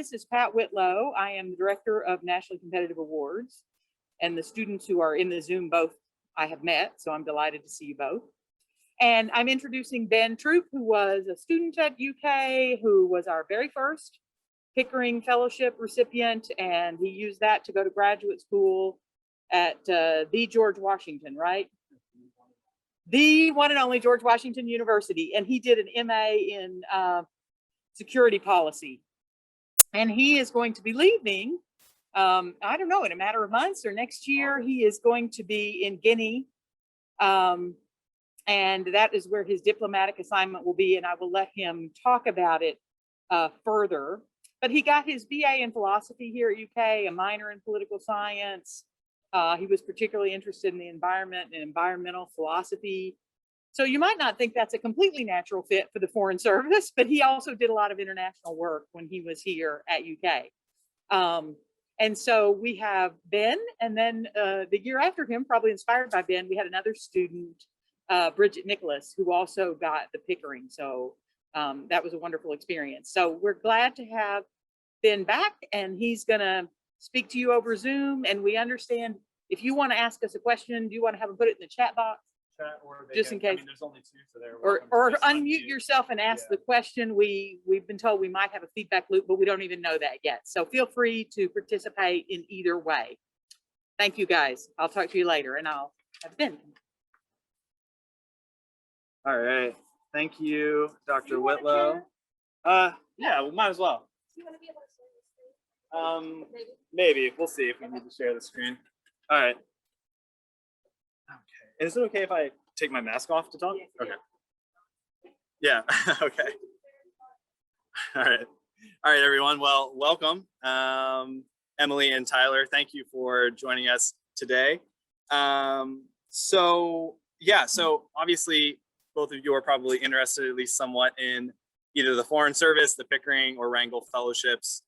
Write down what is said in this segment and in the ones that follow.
this is Pat Whitlow. I am the Director of Nationally Competitive Awards, and the students who are in the Zoom both I have met, so I'm delighted to see you both. And I'm introducing Ben Troop, who was a student at UK, who was our very first Pickering Fellowship recipient, and he used that to go to graduate school at the George Washington, right? The one and only George Washington University, and he did an MA in security policy. And he is going to be leaving, I don't know, in a matter of months or next year. He is going to be in Guinea, and that is where his diplomatic assignment will be, and I will let him talk about it further. But he got his BA in philosophy here at UK, a minor in political science. He was particularly interested in the environment and environmental philosophy. So you might not think that's a completely natural fit for the Foreign Service, but he also did a lot of international work when he was here at UK. And so we have Ben, and then the year after him, probably inspired by Ben, we had another student, Bridget Nicholas, who also got the Pickering. So that was a wonderful experience. So we're glad to have Ben back, and he's gonna speak to you over Zoom. And we understand if you want to ask us a question, do you want to have him put it in the chat box? Or just in case. I mean, there's only two, so they're or unmute yourself and ask the question. We've been told we might have a feedback loop, but we don't even know that yet. So feel free to participate in either way. Thank you, guys. I'll talk to you later, and I'll have Ben. All right. Thank you, Dr. Whitlow. Yeah, we might as well. Do you want to be able to share the screen? Maybe. We'll see if we need to share the screen. All right. Okay. Is it okay if I take my mask off to talk? Okay. Yeah. Okay. All right. All right, everyone. Well, welcome, Emily and Tyler. Thank you for joining us today. So obviously both of you are probably interested at least somewhat in either the Foreign Service, the Pickering or Rangel fellowships,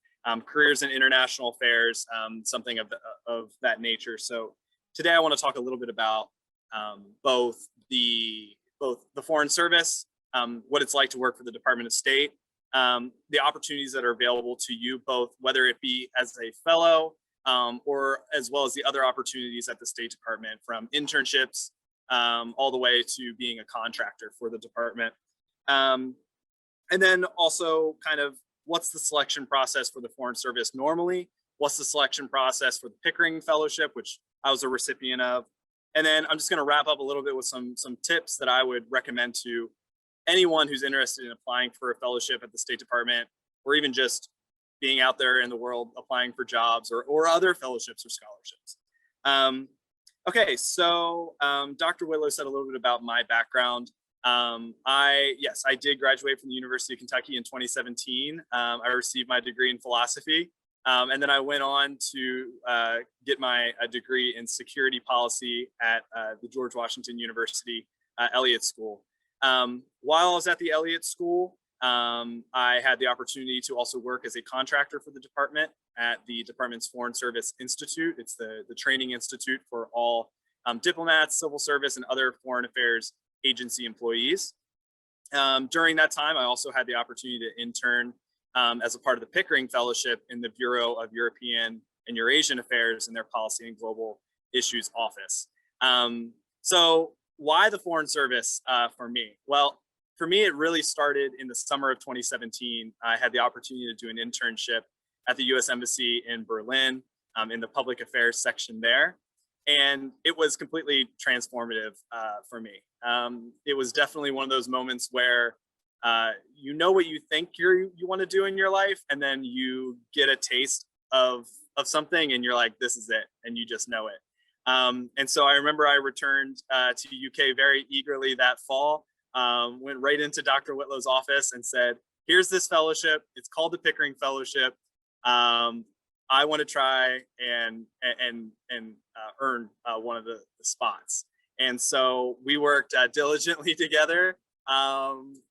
careers in international affairs, something of that nature. So today I want to talk a little bit about both the Foreign Service, what it's like to work for the Department of State, the opportunities that are available to you, both whether it be as a fellow or as well as the other opportunities at the State Department, from internships all the way to being a contractor for the department. And then also kind of what's the selection process for the Foreign Service normally? What's the selection process for the Pickering Fellowship, which I was a recipient of? And then I'm just going to wrap up a little bit with some tips that I would recommend to anyone who's interested in applying for a fellowship at the State Department, or even just being out there in the world applying for jobs or other fellowships or scholarships. Okay, so Dr. Whitlow said a little bit about my background. I did graduate from the University of Kentucky in 2017. I received my degree in philosophy, and then I went on to get my degree in security policy at the George Washington University Elliott School. While I was at the Elliott School, I had the opportunity to also work as a contractor for the department at the department's Foreign Service Institute. It's the training institute for all diplomats, civil service, and other foreign affairs agency employees. During that time, I also had the opportunity to intern as a part of the Pickering Fellowship in the Bureau of European and Eurasian Affairs in their Policy and Global Issues Office. So why the Foreign Service for me? Well, for me, it really started in the summer of 2017. I had the opportunity to do an internship at the US Embassy in Berlin in the public affairs section there. And it was completely transformative for me. It was definitely one of those moments where you know what you think you want to do in your life, and then you get a taste of something and you're like, this is it, and you just know it. And so I remember I returned to UK very eagerly that fall, went right into Dr. Whitlow's office and said, here's this fellowship. It's called the Pickering Fellowship. I want to try and earn one of the spots. And so we worked diligently together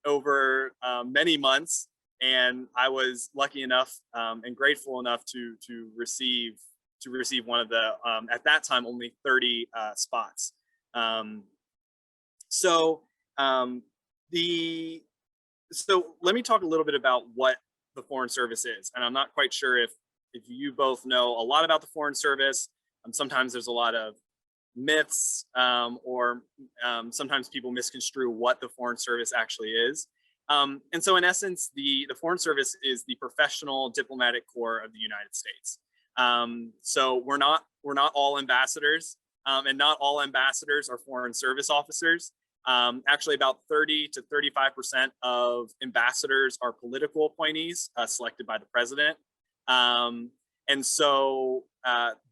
over many months, and I was lucky enough and grateful enough to receive one of the at that time only 30 spots. So let me talk a little bit about what the Foreign Service is. And I'm not quite sure if you both know a lot about the Foreign Service. Sometimes there's a lot of myths, or sometimes people misconstrue what the Foreign Service actually is. And so in essence, the Foreign Service is the professional diplomatic corps of the United States. So we're not all ambassadors, and not all ambassadors are Foreign Service officers. Actually, about 30 to 35% of ambassadors are political appointees selected by the president. And so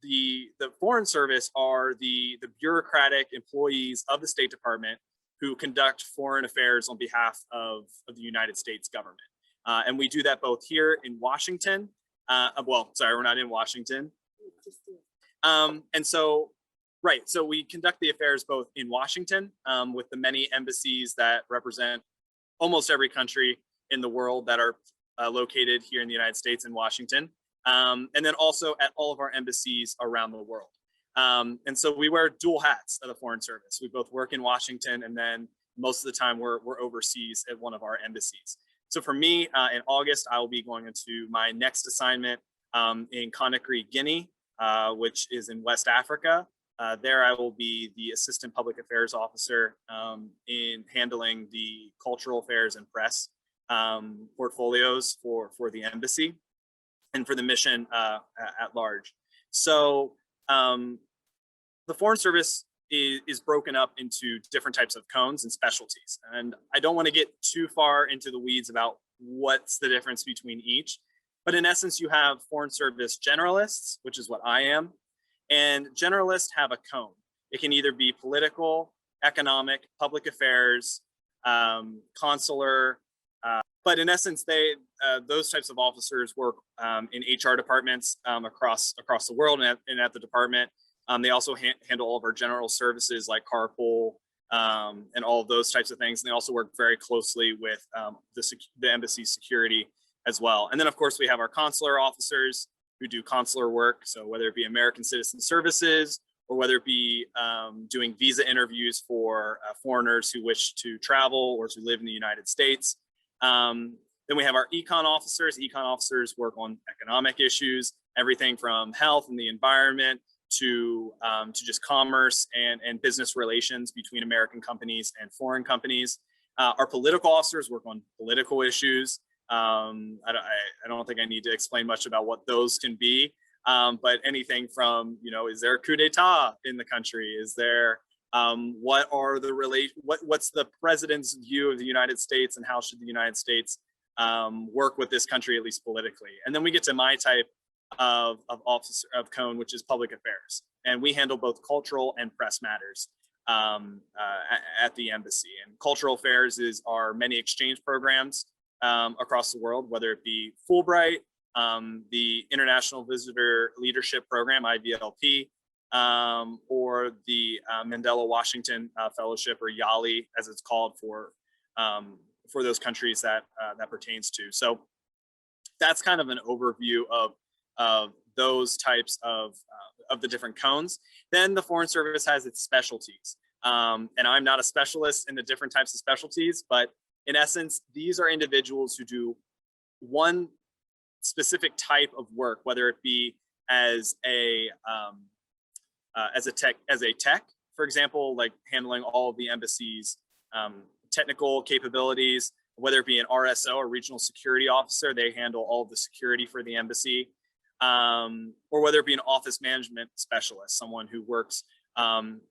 the Foreign Service are the bureaucratic employees of the State Department who conduct foreign affairs on behalf of the United States government. And we do that both here in Washington. Well, sorry, we're not in Washington. And so, right, so we conduct the affairs both in Washington with the many embassies that represent almost every country in the world that are located here in the United States in Washington. And then also at all of our embassies around the world. And so we wear dual hats at the Foreign Service. We both work in Washington, and then most of the time we're overseas at one of our embassies. So for me, in August, I will be going into my next assignment in Conakry, Guinea, which is in West Africa. There I will be the Assistant Public Affairs Officer in handling the cultural affairs and press portfolios for the embassy and for the mission at large. So the Foreign Service is broken up into different types of cones and specialties. And I don't want to get too far into the weeds about what's the difference between each. But in essence, you have Foreign Service generalists, which is what I am. And generalists have a cone. It can either be political, economic, public affairs, consular, but in essence, those types of officers work in HR departments across the world and at the department. They also handle all of our general services like carpool and all of those types of things. And they also work very closely with the embassy security as well. And then, of course, we have our consular officers who do consular work. So whether it be American Citizen Services or whether it be doing visa interviews for foreigners who wish to travel or to live in the United States. Then we have our econ officers. Econ officers work on economic issues, everything from health and the environment to just commerce and business relations between American companies and foreign companies. Our political officers work on political issues. I don't think I need to explain much about what those can be, but anything from, is there a coup d'etat in the country? Is there, what's the president's view of the United States and how should the United States work with this country, at least politically? And then we get to my type of officer of cone, which is public affairs. And we handle both cultural and press matters at the embassy. And cultural affairs is our many exchange programs across the world, whether it be Fulbright, the International Visitor Leadership Program, IVLP, or the Mandela Washington Fellowship, or YALI, as it's called for those countries that pertains to. So that's kind of an overview of those types of the different cones. Then the Foreign Service has its specialties. And I'm not a specialist in the different types of specialties, but in essence, these are individuals who do one specific type of work, whether it be as a tech, for example, like handling all of the embassy's technical capabilities, whether it be an RSO, or regional security officer, they handle all of the security for the embassy, or whether it be an office management specialist, someone who works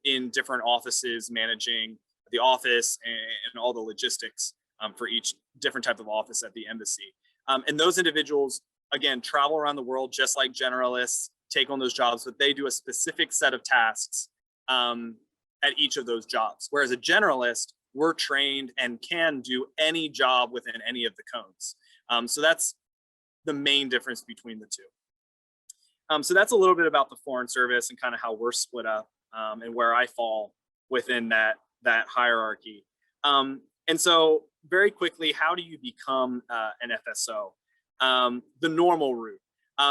in different offices, managing the office and all the logistics for each different type of office at the embassy. And those individuals, again, travel around the world just like generalists, take on those jobs, but they do a specific set of tasks at each of those jobs. Whereas a generalist, we're trained and can do any job within any of the cones. So that's the main difference between the two. So that's a little bit about the Foreign Service and kind of how we're split up and where I fall within that hierarchy. And so very quickly, how do you become an FSO? The normal route.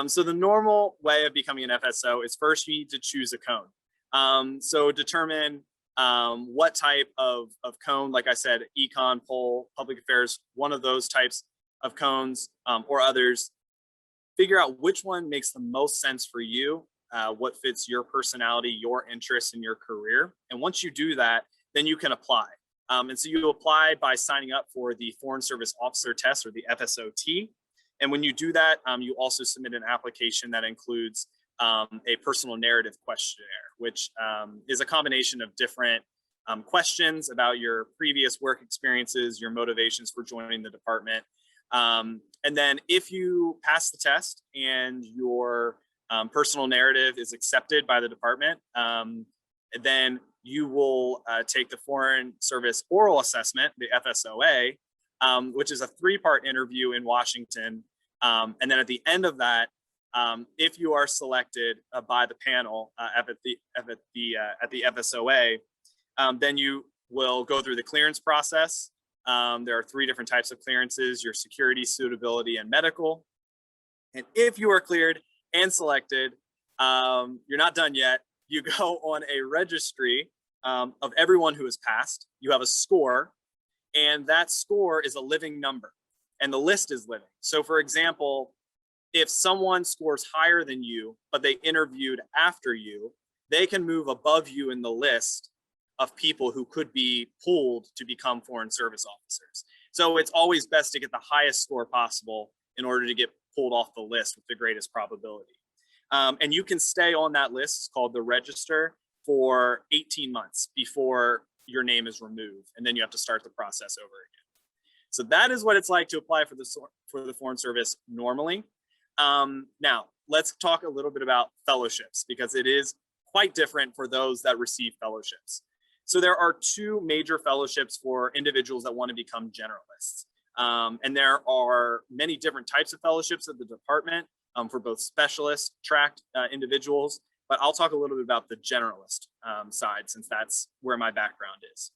So the normal way of becoming an FSO is first you need to choose a cone. So determine what type of cone, like I said, econ, poll, public affairs, one of those types of cones or others. Figure out which one makes the most sense for you, what fits your personality, your interests, and your career. And once you do that, then you can apply. And so you apply by signing up for the Foreign Service Officer Test, or the FSOT. And when you do that, you also submit an application that includes a personal narrative questionnaire, which is a combination of different questions about your previous work experiences, your motivations for joining the department. And then if you pass the test and your personal narrative is accepted by the department, then you will take the Foreign Service Oral Assessment, the FSOA, which is a 3-part interview in Washington. And then at the end of that, if you are selected by the panel at the FSOA, then you will go through the clearance process. There are 3 different types of clearances: your security, suitability, and medical. And if you are cleared and selected, you're not done yet. You go on a registry of everyone who has passed. You have a score, and that score is a living number, and the list is living. So for example, if someone scores higher than you, but they interviewed after you, they can move above you in the list of people who could be pulled to become Foreign Service officers. So it's always best to get the highest score possible in order to get pulled off the list with the greatest probability. And you can stay on that list, it's called the register, for 18 months before your name is removed. And then you have to start the process over again. So that is what it's like to apply for the Foreign Service normally. Now, let's talk a little bit about fellowships, because it is quite different for those that receive fellowships. So there are 2 major fellowships for individuals that want to become generalists. And there are many different types of fellowships at the department for both specialist tracked individuals, but I'll talk a little bit about the generalist side, since that's where my background is.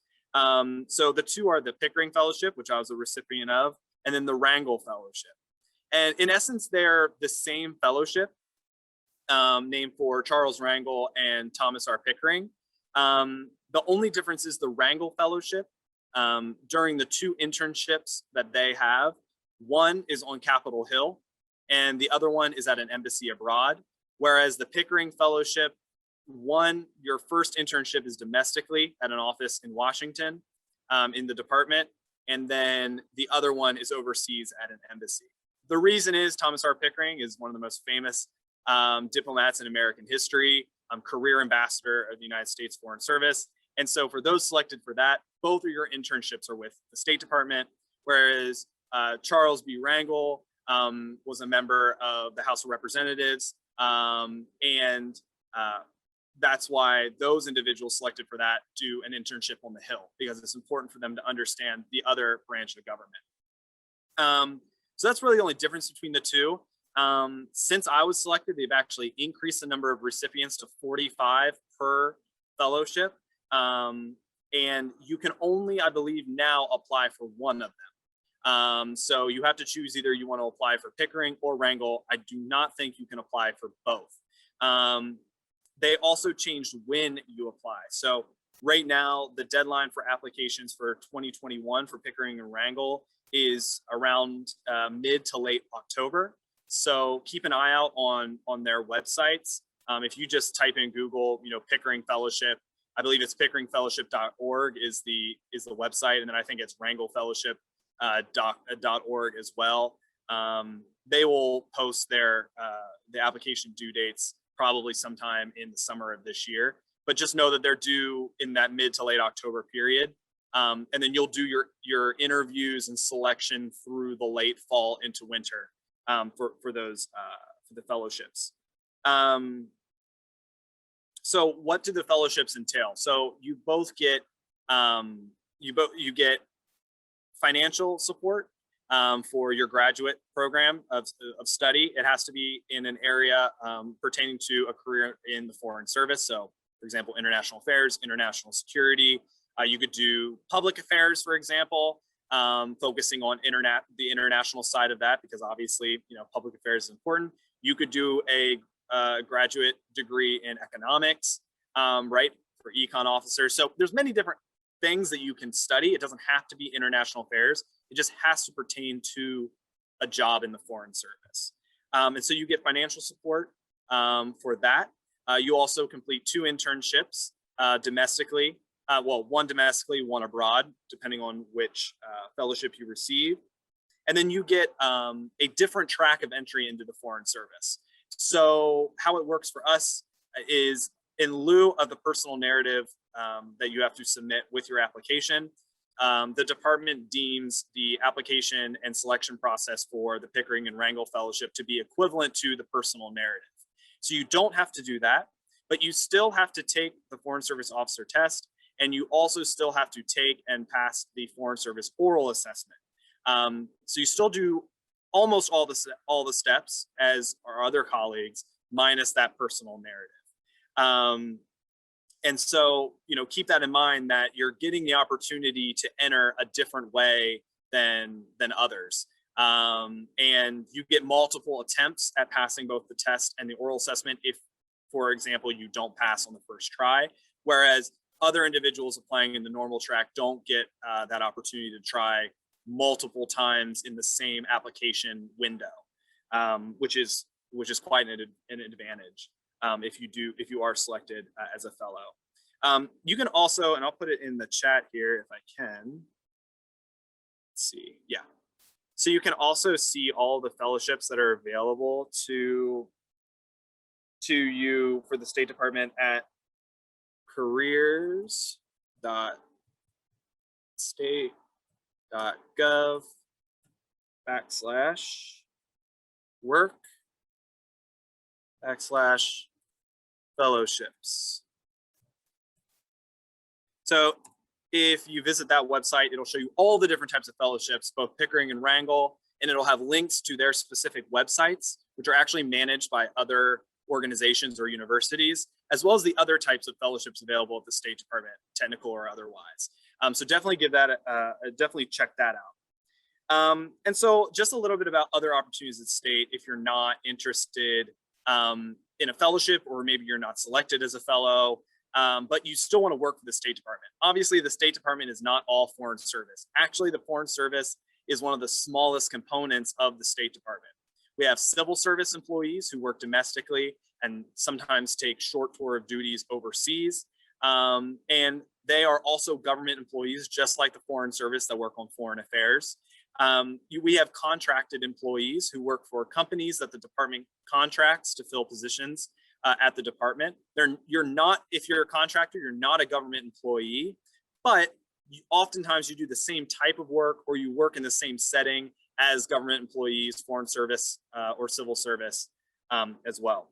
So the 2 are the Pickering Fellowship, which I was a recipient of, and then the Rangel Fellowship. And in essence, they're the same fellowship, named for Charles Rangel and Thomas R. Pickering. The only difference is the Rangel Fellowship, during the 2 internships that they have, one is on Capitol Hill and the other one is at an embassy abroad. Whereas the Pickering Fellowship, your first internship is domestically at an office in Washington, in the department, and then the other one is overseas at an embassy. The reason is Thomas R. Pickering is one of the most famous diplomats in American history, career ambassador of the United States Foreign Service. And so for those selected for that, both of your internships are with the State Department, whereas Charles B. Rangel was a member of the House of Representatives. And that's why those individuals selected for that do an internship on the Hill, because it's important for them to understand the other branch of the government. So that's really the only difference between the 2. Since I was selected, they've actually increased the number of recipients to 45 per fellowship. And you can only, I believe, now apply for one of them. So you have to choose either you want to apply for Pickering or Rangel. I do not think you can apply for both. They also changed when you apply. So right now, the deadline for applications for 2021 for Pickering and Rangel is around mid to late October. So keep an eye out on their websites. If you just type in Google, Pickering Fellowship, I believe it's pickeringfellowship.org is the website, and then I think it's rangelfellowship.org as well. They will post the application due dates probably sometime in the summer of this year, but just know that they're due in that mid to late October period. And then you'll do your interviews and selection through the late fall into winter for the fellowships. So what do the fellowships entail? So you both get you get financial support for your graduate program of study. It has to be in an area pertaining to a career in the Foreign Service. So, for example, international affairs, international security. You could do public affairs, for example, focusing on the international side of that, because obviously, public affairs is important. You could do a graduate degree in economics, right, for econ officers. So there's many different things that you can study. It doesn't have to be international affairs. It just has to pertain to a job in the Foreign Service. And so you get financial support for that. You also complete 2 internships domestically. Well, one domestically, one abroad, depending on which fellowship you receive. And then you get a different track of entry into the Foreign Service. So how it works for us is, in lieu of the personal narrative that you have to submit with your application, the department deems the application and selection process for the Pickering and Rangel Fellowship to be equivalent to the personal narrative. So you don't have to do that, but you still have to take the Foreign Service Officer test, and you also still have to take and pass the Foreign Service oral assessment. So you still do almost all the steps as our other colleagues, minus that personal narrative. And so, keep that in mind, that you're getting the opportunity to enter a different way than others. And you get multiple attempts at passing both the test and the oral assessment if, for example, you don't pass on the first try, whereas other individuals applying in the normal track don't get that opportunity to try multiple times in the same application window, which is quite an advantage if you are selected as a fellow. You can also, and I'll put it in the chat here if I can. Let's see, yeah. So you can also see all the fellowships that are available to you for the State Department at careers.state.gov/work/fellowships. So if you visit that website, it'll show you all the different types of fellowships, both Pickering and Rangel, and it'll have links to their specific websites, which are actually managed by other organizations or universities, as well as the other types of fellowships available at the State Department, technical or otherwise. So definitely definitely check that out. And so just a little bit about other opportunities at State if you're not interested in a fellowship, or maybe you're not selected as a fellow, but you still want to work for the State Department. Obviously, the State Department is not all Foreign Service. Actually, the Foreign Service is one of the smallest components of the State Department. We have civil service employees who work domestically and sometimes take short tour of duties overseas. And they are also government employees, just like the Foreign Service that work on foreign affairs. We have contracted employees who work for companies that the department contracts to fill positions at the department. If you're a contractor, you're not a government employee, but oftentimes you do the same type of work, or you work in the same setting as government employees, Foreign Service, or civil service as well.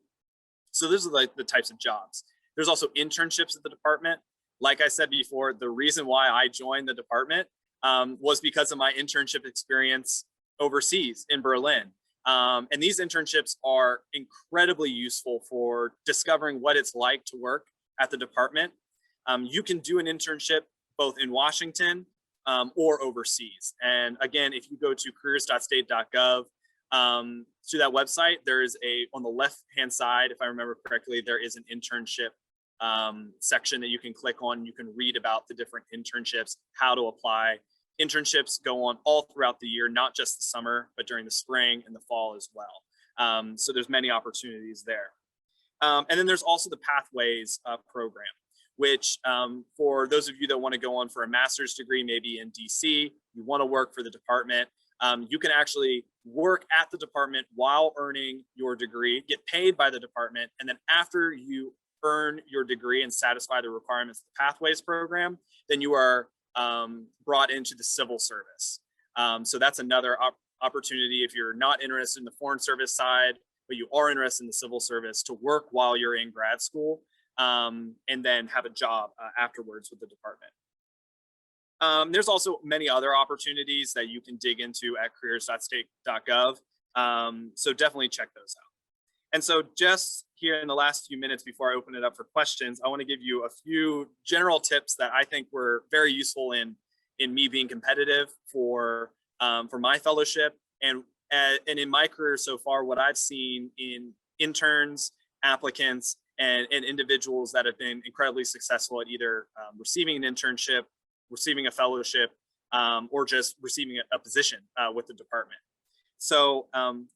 So those are the types of jobs. There's also internships at the department. Like I said before, the reason why I joined the department was because of my internship experience overseas in Berlin. And these internships are incredibly useful for discovering what it's like to work at the department. You can do an internship both in Washington or overseas. And again, if you go to careers.state.gov, to that website, there is on the left-hand side, if I remember correctly, there is an internship section that you can click on. You can read about the different internships, how to apply. Internships go on all throughout the year, not just the summer, but during the spring and the fall as well. So there's many opportunities there. And then there's also the Pathways program, which for those of you that want to go on for a master's degree, maybe in DC, you want to work for the department, you can actually work at the department while earning your degree, get paid by the department, and then after you earn your degree and satisfy the requirements of the Pathways program, then you are brought into the civil service. So that's another opportunity if you're not interested in the Foreign Service side, but you are interested in the civil service, to work while you're in grad school and then have a job afterwards with the department. There's also many other opportunities that you can dig into at careers.state.gov. So definitely check those out. And so just here in the last few minutes before I open it up for questions, I want to give you a few general tips that I think were very useful in me being competitive for my fellowship, and in my career so far, what I've seen in interns, applicants, and individuals that have been incredibly successful at either receiving an internship, receiving a fellowship, or just receiving a position with the department. So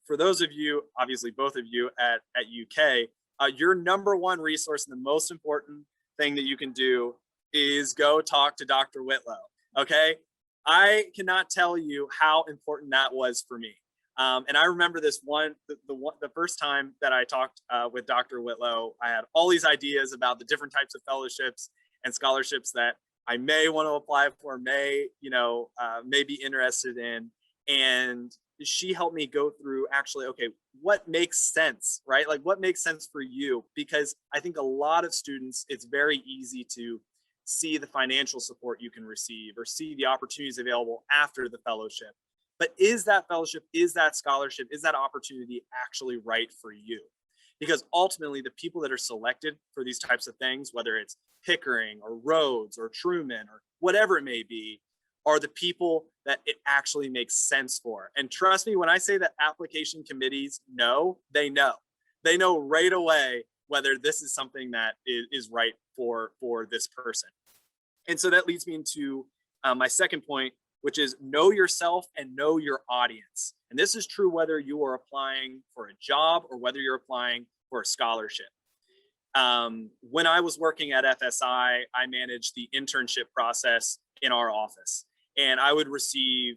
for those of you, obviously both of you at UK, your number one resource and the most important thing that you can do is go talk to Dr. Whitlow. Okay, I cannot tell you how important that was for me. And I remember this the first time that I talked with Dr. Whitlow, I had all these ideas about the different types of fellowships and scholarships that I may want to apply for, may be interested in. And she helped me go through actually, okay, what makes sense, right? Like what makes sense for you? Because I think a lot of students, it's very easy to see the financial support you can receive or see the opportunities available after the fellowship. But is that fellowship, is that scholarship, is that opportunity actually right for you? Because ultimately the people that are selected for these types of things, whether it's Pickering or Rhodes or Truman or whatever it may be, are the people that it actually makes sense for. And trust me, when I say that application committees know, they know. They know right away whether this is something that is right for this person. And so that leads me into my second point, which is know yourself and know your audience. And this is true whether you are applying for a job or whether you're applying for a scholarship. When I was working at FSI, I managed the internship process in our office. And I would receive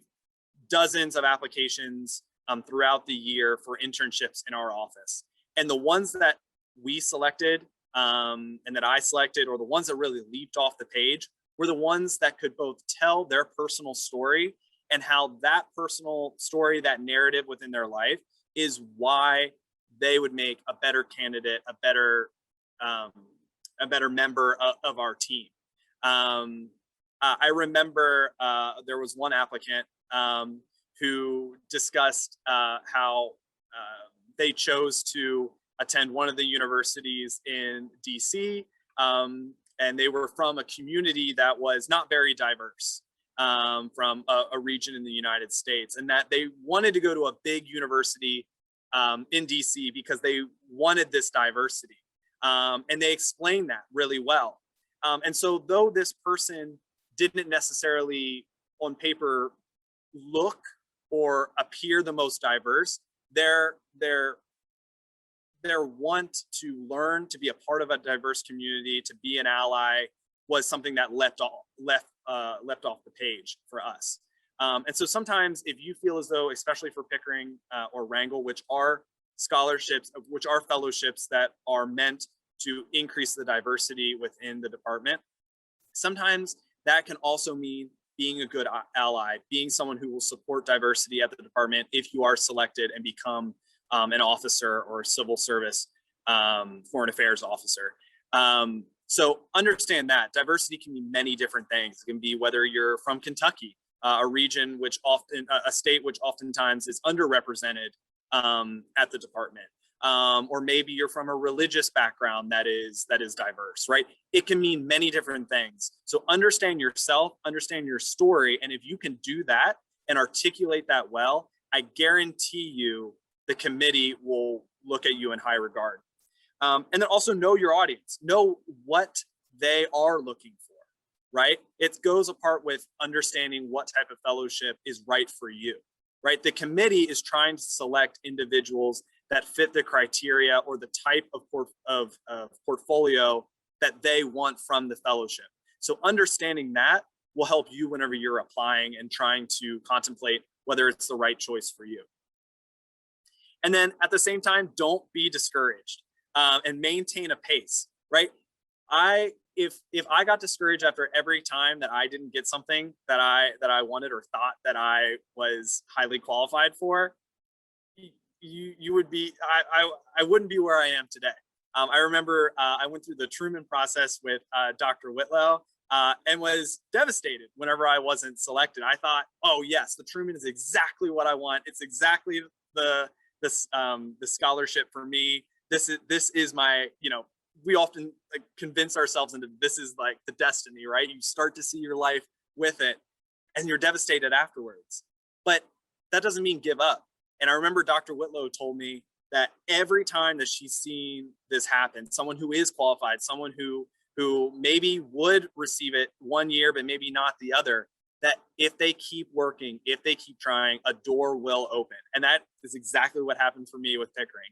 dozens of applications throughout the year for internships in our office. And the ones that we selected and that I selected, or the ones that really leaped off the page, were the ones that could both tell their personal story and how that personal story, that narrative within their life, is why they would make a better candidate, a better member of our team. I remember there was one applicant who discussed how they chose to attend one of the universities in DC, and they were from a community that was not very diverse, from a region in the United States, and that they wanted to go to a big university in DC because they wanted this diversity. And they explained that really well. And so though this person didn't necessarily on paper look or appear the most diverse, their want to learn, to be a part of a diverse community, to be an ally, was something that left off the page for us. And so sometimes if you feel as though, especially for Pickering or Rangel, which are scholarships, which are fellowships that are meant to increase the diversity within the department, sometimes that can also mean being a good ally, being someone who will support diversity at the department if you are selected and become an officer or a civil service foreign affairs officer. So understand that diversity can be many different things. It can be whether you're from Kentucky, a region which often, a state which oftentimes is underrepresented at the department. Or maybe you're from a religious background that is diverse, right? It can mean many different things. So understand yourself, understand your story. And if you can do that and articulate that well, I guarantee you the committee will look at you in high regard. And then also know your audience, know what they are looking for, right? It goes apart with understanding what type of fellowship is right for you, right? The committee is trying to select individuals that fit the criteria or the type of portfolio that they want from the fellowship. So understanding that will help you whenever you're applying and trying to contemplate whether it's the right choice for you. And then at the same time, don't be discouraged and maintain a pace, right? If I got discouraged after every time that I didn't get something that I wanted or thought that I was highly qualified for, you would be, I wouldn't be where I am today. I remember I went through the Truman process with Dr. Whitlow and was devastated whenever I wasn't selected. I thought, oh yes, the Truman is exactly what I want. It's exactly the scholarship for me. This is my, we often convince ourselves into this is like the destiny, right? You start to see your life with it and you're devastated afterwards. But that doesn't mean give up. And I remember Dr. Whitlow told me that every time that she's seen this happen, someone who is qualified, someone who maybe would receive it one year, but maybe not the other, that if they keep working, if they keep trying, a door will open. And that is exactly what happened for me with Pickering.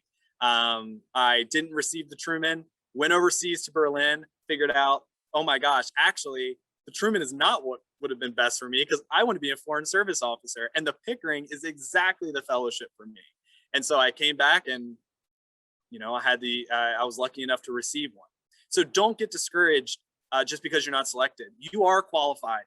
I didn't receive the Truman, went overseas to Berlin, figured out, oh my gosh, actually, the Truman is not what would have been best for me because I want to be a foreign service officer. And the Pickering is exactly the fellowship for me. And so I came back and, I was lucky enough to receive one. So don't get discouraged just because you're not selected. You are qualified.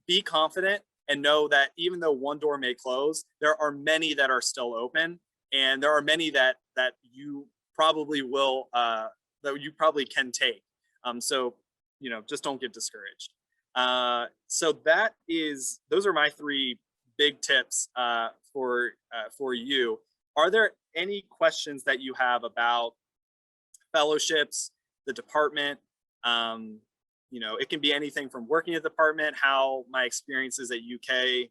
Be confident and know that even though one door may close, there are many that are still open, and there are many that you probably will that you probably can take. So just don't get discouraged. So those are my 3 big tips for you. Are there any questions that you have about fellowships, the department? It can be anything from working at the department, how my experiences at UK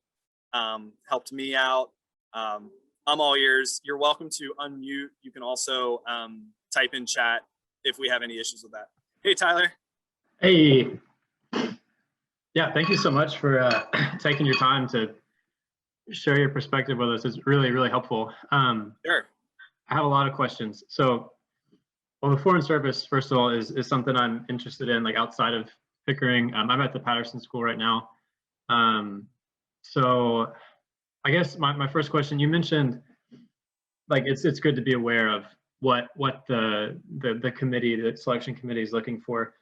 helped me out. I'm all ears. You're welcome to unmute. You can also type in chat if we have any issues with that. Hey, Tyler. Hey. Yeah, thank you so much for taking your time to share your perspective with us. It's really, really helpful. Sure. I have a lot of questions. So, well, the foreign service, first of all, is something I'm interested in, like outside of Pickering. I'm at the Patterson School right now. So I guess my first question, you mentioned like it's good to be aware of what the committee, the selection committee is looking for.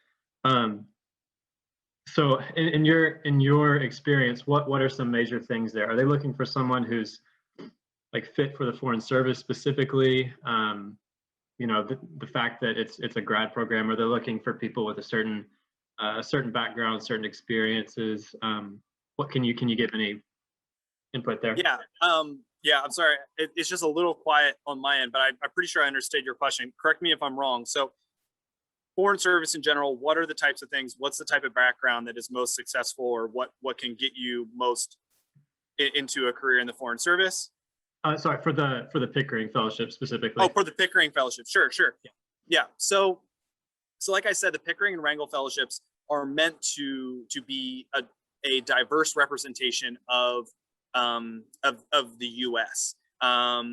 So in your experience, what are some major things there? Are they looking for someone who's like fit for the foreign service specifically? The fact that it's a grad program, or they're looking for people with a certain background, certain experiences. What can you give any input there? Yeah. I'm sorry. It's just a little quiet on my end, but I'm pretty sure I understood your question. Correct me if I'm wrong. So foreign service in general, what are the types of things? What's the type of background that is most successful, or what can get you most into a career in the foreign service? Sorry, for the Pickering Fellowship specifically. Oh, for the Pickering Fellowship. Sure. Yeah. So like I said, the Pickering and Rangel Fellowships are meant to be a diverse representation of the U.S. A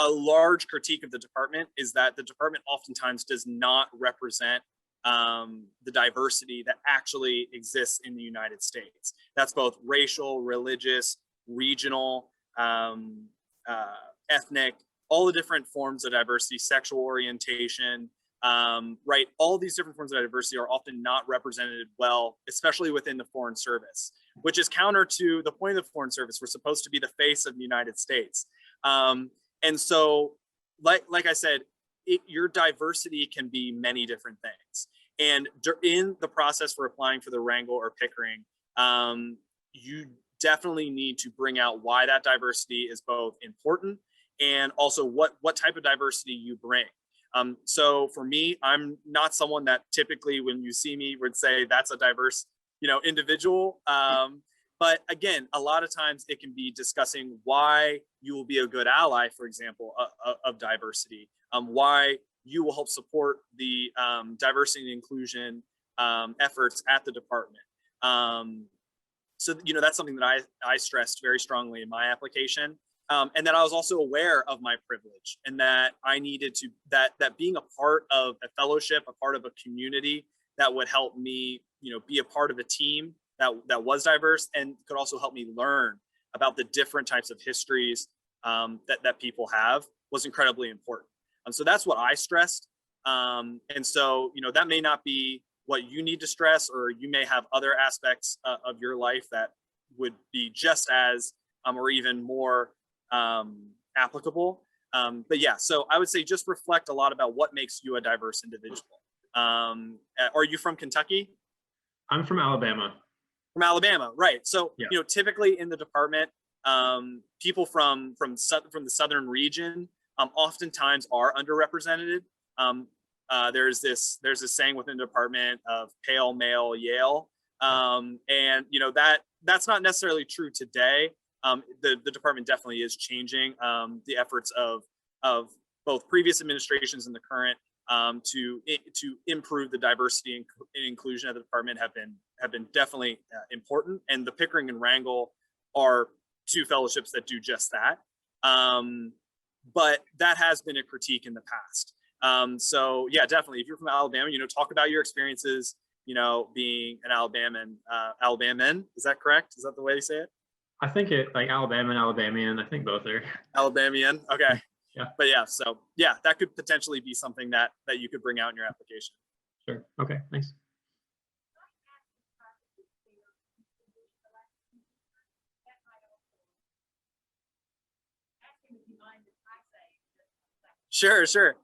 large critique of the department is that the department oftentimes does not represent the diversity that actually exists in the United States. That's both racial, religious, regional, ethnic, all the different forms of diversity, sexual orientation, right? All these different forms of diversity are often not represented well, especially within the foreign service, which is counter to the point of the foreign service. We're supposed to be the face of the United States. And so, like I said, your diversity can be many different things. And in the process for applying for the Rangel or Pickering, you definitely need to bring out why that diversity is both important and also what type of diversity you bring. So for me, I'm not someone that typically, when you see me, would say that's a diverse, individual. But again, a lot of times it can be discussing why you will be a good ally, for example, of diversity, why you will help support the diversity and inclusion efforts at the department. So, that's something that I stressed very strongly in my application. And that I was also aware of my privilege, and that I needed to, that being a part of a fellowship, a part of a community that would help me, be a part of a team that was diverse and could also help me learn about the different types of histories that people have, was incredibly important. So that's what I stressed. And so, that may not be what you need to stress, or you may have other aspects of your life that would be just as, or even more applicable. But yeah, so I would say just reflect a lot about what makes you a diverse individual. Are you from Kentucky? I'm from Alabama. From Alabama, right. So, yeah. Typically in the department, people from the southern region oftentimes are underrepresented. There's this saying within the department of pale male Yale. And that's not necessarily true today. The department definitely is changing. The efforts of both previous administrations and the current to improve the diversity and inclusion of the department have have been definitely important. And the Pickering and Rangel are two fellowships that do just that. But that has been a critique in the past. So yeah, definitely. If you're from Alabama, talk about your experiences, being an Alabamian. Is that correct? Is that the way you say it? I think it like Alabama and Alabamian. I think both are. Alabamian. Okay. Yeah. But yeah, so yeah, that could potentially be something that you could bring out in your application. Sure. Okay. Thanks. Sure, sure.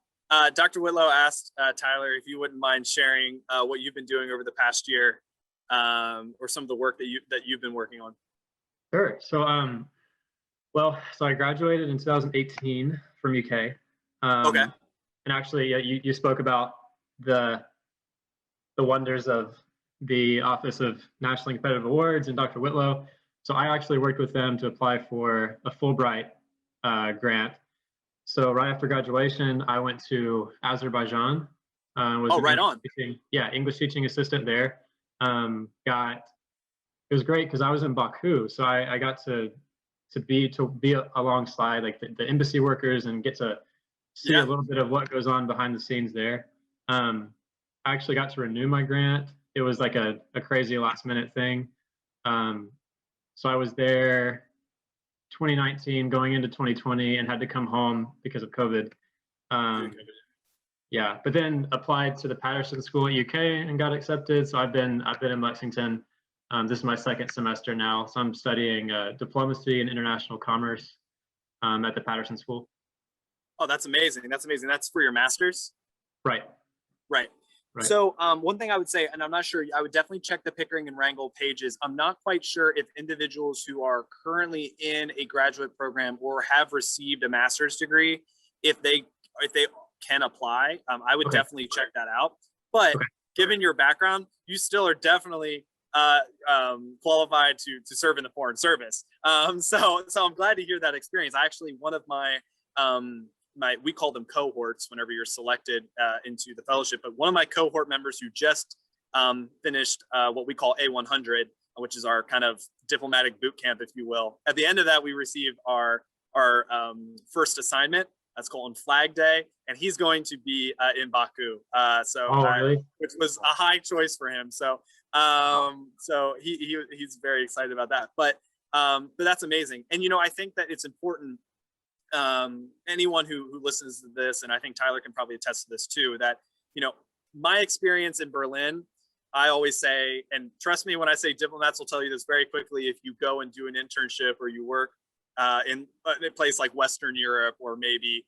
Dr. Whitlow asked Tyler if you wouldn't mind sharing what you've been doing over the past year, or some of the work that you've been working on. Sure. So, so I graduated in 2018 from UK. Okay. And actually, you spoke about the wonders of the Office of Nationally Competitive Awards and Dr. Whitlow. So I actually worked with them to apply for a Fulbright grant. So right after graduation, I went to Azerbaijan. English teaching assistant there. It was great because I was in Baku, so I got to be alongside like the embassy workers and get to see a little bit of what goes on behind the scenes there. I actually got to renew my grant. It was like a crazy last minute thing. So I was there 2019 going into 2020 and had to come home because of COVID. But then applied to the Patterson School at UK and got accepted. So I've been in Lexington. This is my second semester now. So I'm studying diplomacy and international commerce at the Patterson School. Oh, that's amazing. That's amazing. That's for your master's? Right. So one thing I would say, and I'm not sure, I would definitely check the Pickering and Rangel pages. I'm not quite sure if individuals who are currently in a graduate program or have received a master's degree, if they can apply. I would definitely check that out. But given your background, you still are definitely qualified to serve in the Foreign Service. So I'm glad to hear that experience. I actually, one of my we call them cohorts whenever you're selected into the fellowship, but one of my cohort members who just finished what we call A100, which is our kind of diplomatic boot camp, if you will. At the end of that, we receive our first assignment. That's called on Flag Day, and he's going to be in Baku. Really? Which was a high choice for him. So he's very excited about that. But that's amazing. And I think that it's important. Anyone who listens to this, and I think Tyler can probably attest to this too, that my experience in Berlin, I always say, and trust me when I say diplomats will tell you this very quickly, if you go and do an internship or you work in a place like Western Europe, or maybe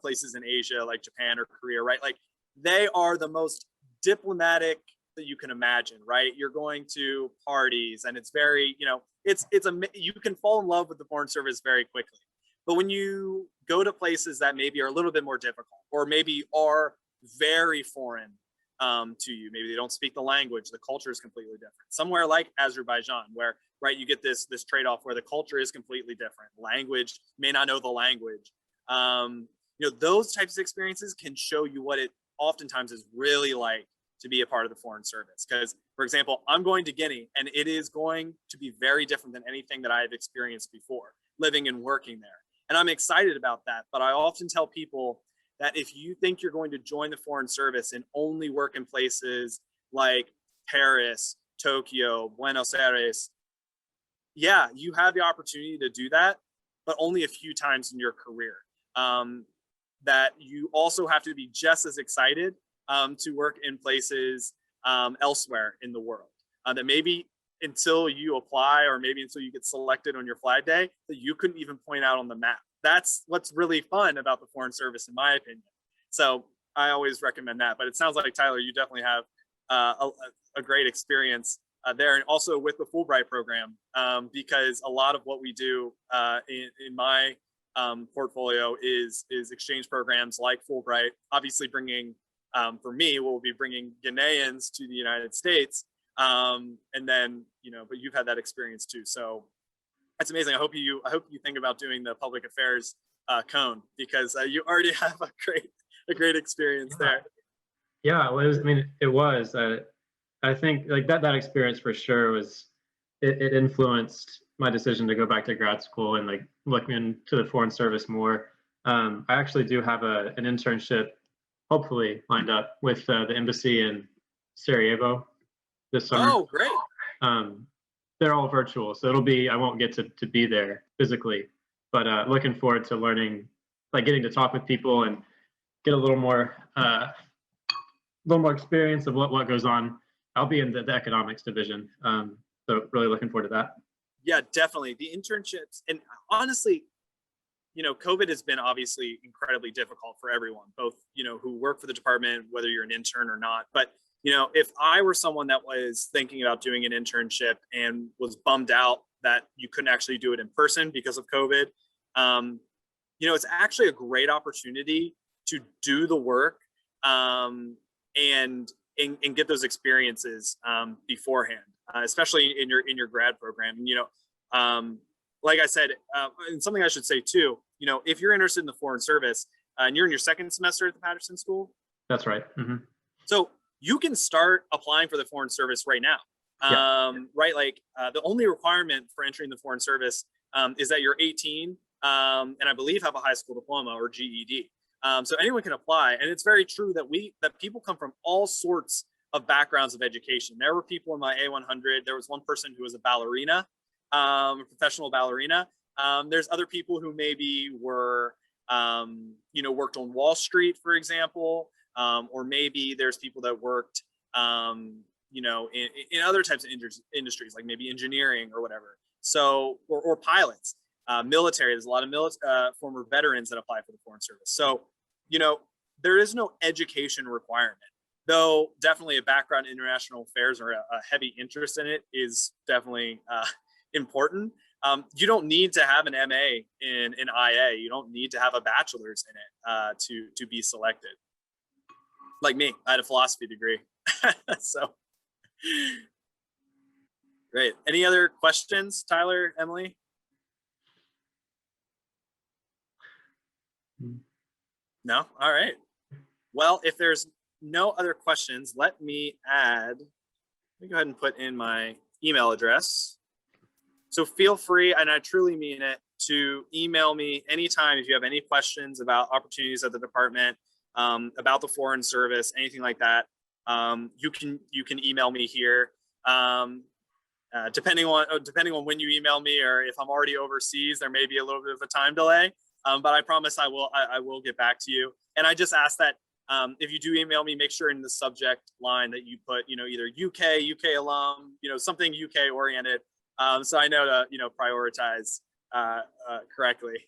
places in Asia like Japan or Korea, right? Like, they are the most diplomatic that you can imagine, right? You're going to parties, and it's very, you can fall in love with the Foreign Service very quickly. But when you go to places that maybe are a little bit more difficult, or maybe are very foreign to you, maybe they don't speak the language, the culture is completely different. Somewhere like Azerbaijan, where, right, you get this trade-off where the culture is completely different. Language, may not know the language. Those types of experiences can show you what it oftentimes is really like to be a part of the Foreign Service. Because, for example, I'm going to Guinea, and it is going to be very different than anything that I have experienced before, living and working there. And I'm excited about that. But I often tell people that if you think you're going to join the Foreign Service and only work in places like Paris, Tokyo, Buenos Aires, yeah, you have the opportunity to do that, but only a few times in your career. That you also have to be just as excited to work in places elsewhere in the world. That maybe until you apply, or maybe until you get selected on your Flag Day, that you couldn't even point out on the map. That's what's really fun about the Foreign Service, in my opinion. So I always recommend that. But it sounds like, Tyler, you definitely have a great experience there, and also with the Fulbright program, because a lot of what we do in my portfolio is exchange programs like Fulbright. Obviously, bringing for me, we'll be bringing Ghanaians to the United States, and then but you've had that experience too. So that's amazing. I hope you think about doing the public affairs cone, because you already have a great experience there. Yeah, well, it was. I think like that experience for sure was it influenced my decision to go back to grad school and like look into the foreign service more. I actually do have an internship hopefully lined up with the embassy in Sarajevo this summer. Oh, great. Um, they're all virtual, so I won't get to be there physically, but looking forward to learning, like getting to talk with people and get a little more experience of what goes on. I'll be in the economics division, so really looking forward to that. Yeah, definitely. The internships, and honestly, COVID has been obviously incredibly difficult for everyone, both, who work for the department, whether you're an intern or not. But, if I were someone that was thinking about doing an internship and was bummed out that you couldn't actually do it in person because of COVID, it's actually a great opportunity to do the work and get those experiences beforehand, especially in your grad program. Like I said, and something I should say too, if you're interested in the foreign service and you're in your second semester at the Patterson School. That's right. Mm-hmm. So you can start applying for the foreign service right now. Right? Like the only requirement for entering the foreign service is that you're 18 and I believe have a high school diploma or GED. So anyone can apply. And it's very true that people come from all sorts of backgrounds of education. There were people in my A100. There was one person who was a ballerina, a professional ballerina. There's other people who maybe were, worked on Wall Street, for example, or maybe there's people that worked, in other types of industries, like maybe engineering or whatever. So, or pilots, military. There's a lot of former veterans that apply for the foreign service. So, there is no education requirement, though definitely a background in international affairs or a heavy interest in it is definitely important. You don't need to have an MA in IA. You don't need to have a bachelor's in it to be selected. Like me, I had a philosophy degree. So great. Any other questions, Tyler, Emily? No? All right. Well, if there's no other questions, let me go ahead and put in my email address. So feel free, and I truly mean it, to email me anytime if you have any questions about opportunities at the department, about the foreign service, anything like that. You can email me here. Depending on when you email me, or if I'm already overseas, there may be a little bit of a time delay. But I promise I will get back to you. And I just ask that if you do email me, make sure in the subject line that you put, either UK alum, something UK oriented. So I know to, prioritize correctly.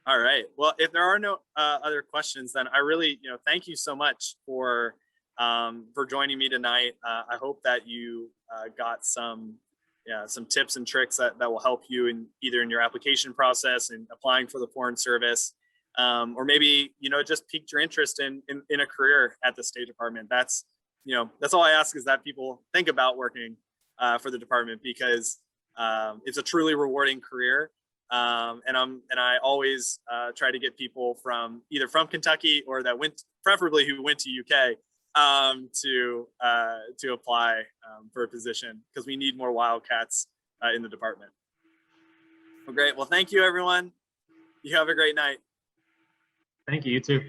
All right. Well, if there are no other questions, then I really, thank you so much for joining me tonight. I hope that you got some tips and tricks that will help you in either in your application process and applying for the foreign service, or maybe, just piqued your interest in a career at the State Department. That's all I ask, is that people think about working for the department, because it's a truly rewarding career. And I always try to get people either from Kentucky or preferably who went to UK, to apply for a position, because we need more Wildcats in the department. Well, great. Well, thank you, everyone. You have a great night. Thank you. You too.